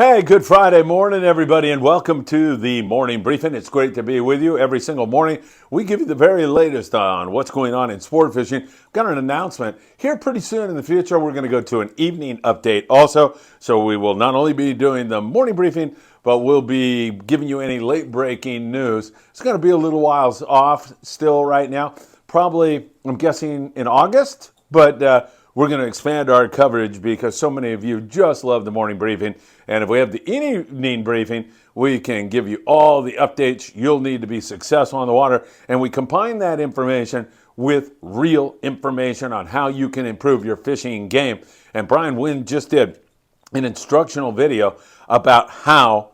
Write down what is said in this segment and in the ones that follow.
Hey, good Friday morning, everybody, and welcome to the morning briefing. It's great to be with you every single morning. We give you the very latest on what's going on in sport fishing. Got an announcement here pretty soon in the future. We're going to go to an evening update also. So we will not only be doing the morning briefing, but we'll be giving you any late breaking news. It's going to be a little while off still right now. Probably, I'm guessing, in August, but we're going to expand our coverage because so many of you just love the morning briefing. And if we have the evening briefing, we can give you all the updates you'll need to be successful on the water. And we combine that information with real information on how you can improve your fishing game. And Brian Wynn just did an instructional video about how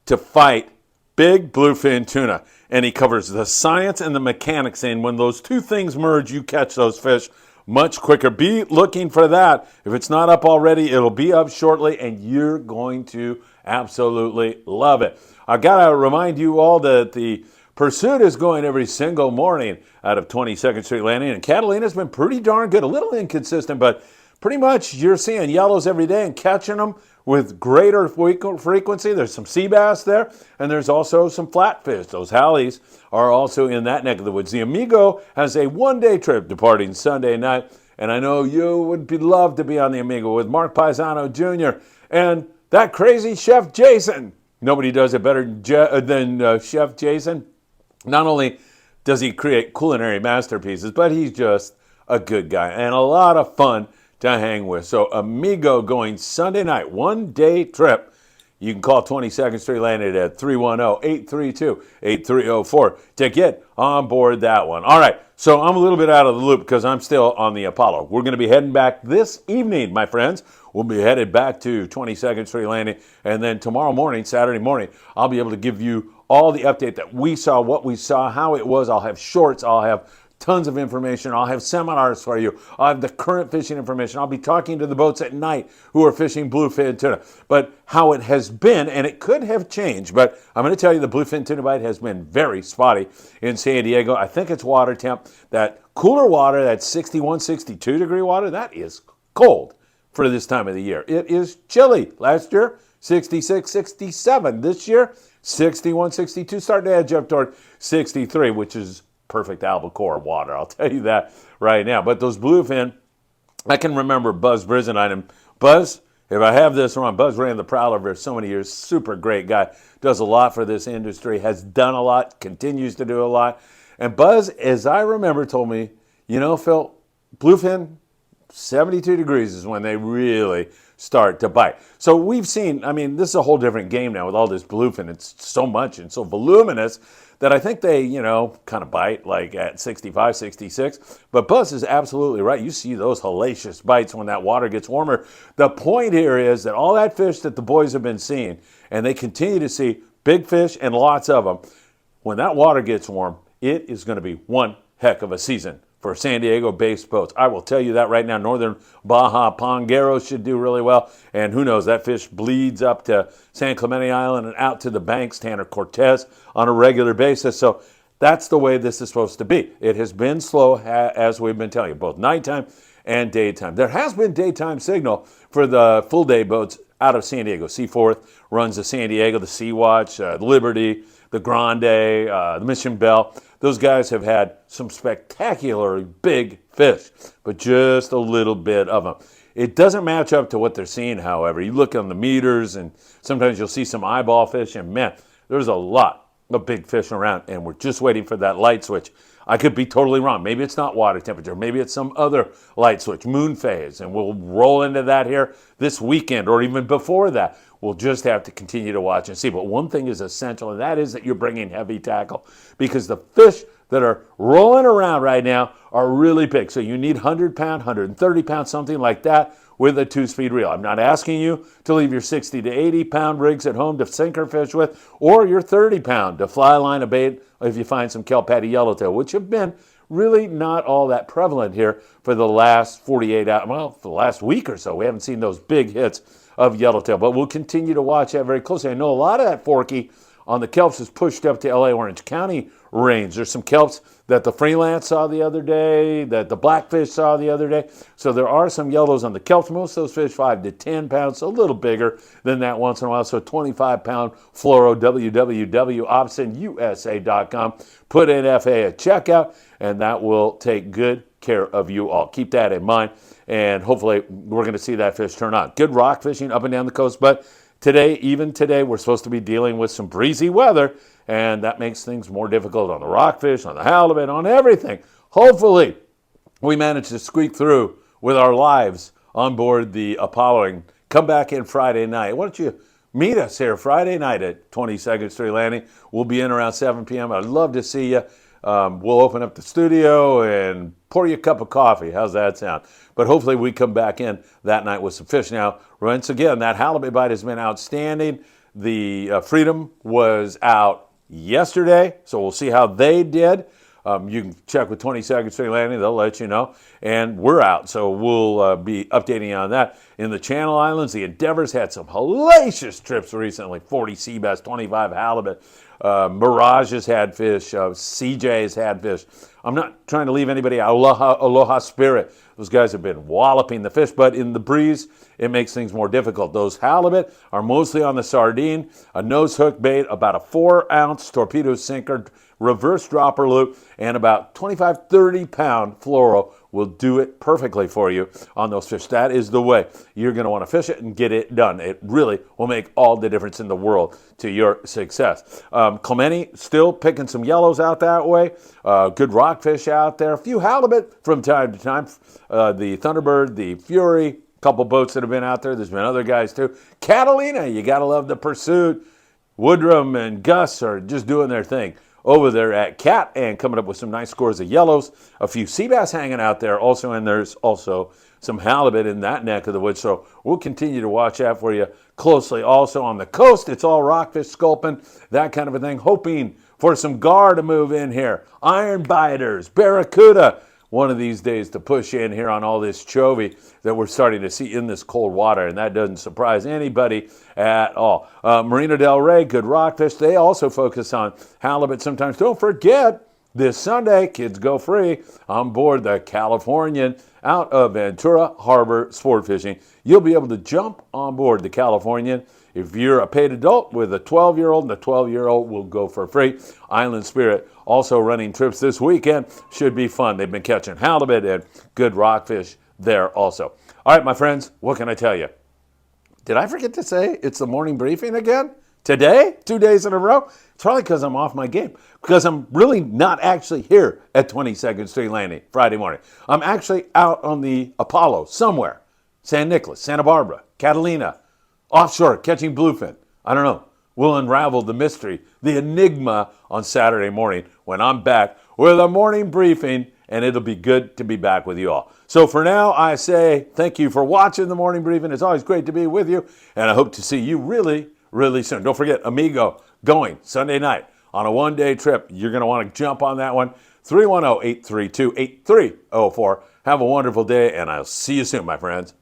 to fight big bluefin tuna. And he covers the science and the mechanics. And when those two things merge, you catch those fish much quicker. Be looking for that. If it's not up already, it'll be up shortly, and you're going to absolutely love it. I got to remind you all that the pursuit is going every single morning out of 22nd Street Landing, and Catalina's been pretty darn good. A little inconsistent, but pretty much you're seeing yellows every day and catching them with greater frequency. There's some sea bass there, and there's also some flatfish. Those halis are also in that neck of the woods. The Amigo has a one-day trip departing Sunday night, and I know you would love to be on the Amigo with Mark Paisano Jr. and that crazy Chef Jason. Nobody does it better than Chef Jason. Not only does he create culinary masterpieces, but he's just a good guy and a lot of fun to hang with. So Amigo going Sunday night, one-day trip. You can call 22nd Street Landing at 310-832-8304 to get on board that one. All right, so I'm a little bit out of the loop because I'm still on the Apollo. We're going to be heading back this evening, my friends. We'll be headed back to 22nd Street Landing, and then tomorrow morning, Saturday morning, I'll be able to give you all the update that we saw, what we saw, how it was. I'll have shorts, I'll have tons of information. I'll have seminars for you. I'll have the current fishing information. I'll be talking to the boats at night who are fishing bluefin tuna. But how it has been, and it could have changed, but I'm going to tell you the bluefin tuna bite has been very spotty in San Diego. I think it's water temp. That cooler water, that 61, 62 degree water, that is cold for this time of the year. It is chilly. Last year, 66, 67. This year, 61, 62, starting to edge up toward 63, which is perfect albacore water, I'll tell you that right now. But those bluefin, I can remember Buzz Brizendine. Buzz, if I have this wrong, Buzz ran the Prowler for so many years, super great guy, does a lot for this industry, has done a lot, continues to do a lot. And Buzz, as I remember, told me, you know, Phil, bluefin, 72 degrees is when they really start to bite. So we've seen, I mean, this is a whole different game now with all this bluefin. It's so much and so voluminous that I think they, kind of bite like at 65, 66. But Buzz is absolutely right. You see those hellacious bites when that water gets warmer. The point here is that all that fish that the boys have been seeing, and they continue to see big fish and lots of them, when that water gets warm, it is going to be one heck of a season for San Diego-based boats. I will tell you that right now. Northern Baja Pongueros should do really well. And who knows, that fish bleeds up to San Clemente Island and out to the banks, Tanner Cortez, on a regular basis. So that's the way this is supposed to be. It has been slow, as we've been telling you, both nighttime and daytime. There has been daytime signal for the full-day boats out of San Diego. Seaforth runs the San Diego, the Sea Watch, the Liberty, the Grande, the Mission Bell. Those guys have had some spectacularly big fish, but just a little bit of them. It doesn't match up to what they're seeing, however. You look on the meters, and sometimes you'll see some eyeball fish, and man, there's a lot of big fish around, and we're just waiting for that light switch. I could be totally wrong. Maybe it's not water temperature. Maybe it's some other light switch, moon phase, and we'll roll into that here this weekend or even before that. We'll just have to continue to watch and see. But one thing is essential, and that is that you're bringing heavy tackle because the fish that are rolling around right now are really big. So you need 100-pound, 130-pound, something like that with a 2-speed reel. I'm not asking you to leave your 60 to 80-pound rigs at home to sinker fish with, or your 30-pound to fly line a bait if you find some kelp patty yellowtail, which have been really not all that prevalent here for the last 48 hours. Well, for the last week or so, we haven't seen those big hits of yellowtail, but we'll continue to watch that very closely. I know a lot of that forky on the kelps is pushed up to LA Orange County range. There's some kelps that the freelance saw the other day, that the blackfish saw the other day. So there are some yellows on the kelps. Most of those fish 5 to 10 pounds, so a little bigger than that once in a while. So 25-pound fluoro, www.opsonusa.com. Put in FA at checkout, and that will take good care of you all. Keep that in mind, and hopefully we're going to see that fish turn on. Good rock fishing up and down the coast, but today, even today, we're supposed to be dealing with some breezy weather, and that makes things more difficult on the rockfish, on the halibut, on everything. Hopefully, we manage to squeak through with our lives on board the Apollo and come back in Friday night. Why don't you meet us here Friday night at 22nd Street Landing? We'll be in around 7 p.m. I'd love to see you. We'll open up the studio and pour you a cup of coffee. How's that sound? But hopefully we come back in that night with some fish. Now, once again, that halibut bite has been outstanding. The Freedom was out yesterday, so we'll see how they did. You can check with 22nd Street Landing. They'll let you know. And we're out, so we'll be updating you on that. In the Channel Islands, the Endeavors had some hellacious trips recently. 40 sea bass, 25 halibut. Mirage has had fish. CJ has had fish. I'm not trying to leave anybody out. Aloha Spirit. Those guys have been walloping the fish, but in the breeze, it makes things more difficult. Those halibut are mostly on the sardine, a nose hook bait, about a 4-ounce torpedo sinker, reverse dropper loop, and about 25, 30-pound fluoro will do it perfectly for you on those fish. That is the way you're going to want to fish it and get it done. It really will make all the difference in the world to your success. Clemente still picking some yellows out that way. Good rockfish out there. A few halibut from time to time. The Thunderbird, the Fury, a couple boats that have been out there. There's been other guys too. Catalina, you got to love the pursuit. Woodrum and Gus are just doing their thing over there at Cat and coming up with some nice scores of yellows. A few sea bass hanging out there also, and there's also some halibut in that neck of the woods. So we'll continue to watch out for you closely. Also on the coast, it's all rockfish, sculpin, that kind of a thing. Hoping for some gar to move in here. Iron biters, barracuda. One of these days to push in here on all this chovy that we're starting to see in this cold water, and that doesn't surprise anybody at all. Marina del Rey, good rockfish. They also focus on halibut sometimes. Don't forget, this Sunday, kids go free on board the Californian out of Ventura Harbor Sport Fishing. You'll be able to jump on board the Californian. If you're a paid adult with a 12-year-old, and the 12-year-old will go for free. Island Spirit also running trips this weekend. Should be fun. They've been catching halibut and good rockfish there also. All right, my friends, what can I tell you? Did I forget to say it's the morning briefing again? Today? 2 days in a row? It's probably because I'm off my game. Because I'm really not actually here at 22nd Street Landing Friday morning. I'm actually out on the Apollo somewhere. San Nicolas, Santa Barbara, Catalina, offshore catching bluefin. I don't know. We'll unravel the mystery, the enigma on Saturday morning when I'm back with a morning briefing, and it'll be good to be back with you all. So for now, I say thank you for watching the morning briefing. It's always great to be with you, and I hope to see you really, really soon. Don't forget, Amigo going Sunday night on a one-day trip. You're going to want to jump on that one. 310-832-8304. Have a wonderful day, and I'll see you soon, my friends.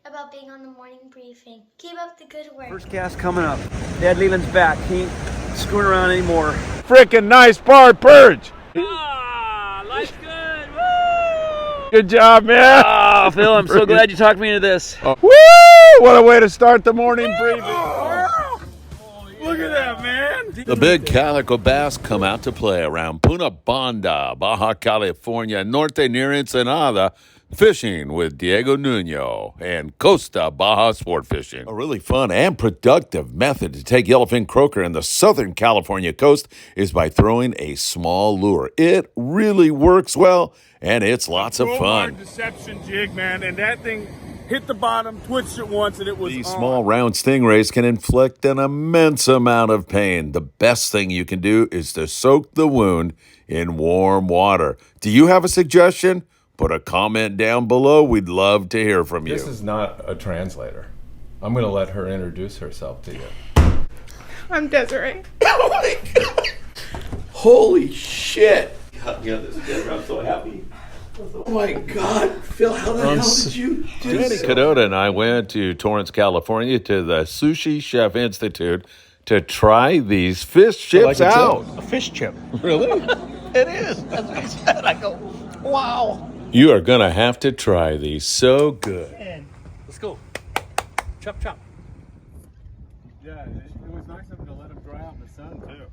About being on the morning briefing. Keep up the good work. First cast coming up. Dad Leland's back. He ain't screwing around anymore. Freaking nice bar purge. Ah, life's good. Woo! Good job, man. Oh, Phil, I'm so glad you talked me into this. Woo! What a way to start the morning briefing. Look at that, man. The big calico bass come out to play around Punta Banda, Baja California, Norte near Ensenada, fishing with Diego Nuno and Costa Baja Sport Fishing. A really fun and productive method to take yellowfin croaker in the Southern California coast is by throwing a small lure. It really works well, and it's lots of fun. Deception jig, man, and that thing hit the bottom, twitched it once, and it was These small round stingrays can inflict an immense amount of pain. The best thing you can do is to soak the wound in warm water. Do you have a suggestion? Put a comment down below. We'd love to hear from you. This is not a translator. I'm going to let her introduce herself to you. I'm Desiree. Oh my God. Holy shit! I'm so happy. Oh my God, Phil, how the hell did you do Danny so? Cadota and I went to Torrance, California to the Sushi Chef Institute to try these fish chips out. A fish chip. Really? It is. That's what I said. I go, wow. You are going to have to try these. So good. And let's go. Chop, chop. Yeah, it was nice of them to let them dry out in the sun, too.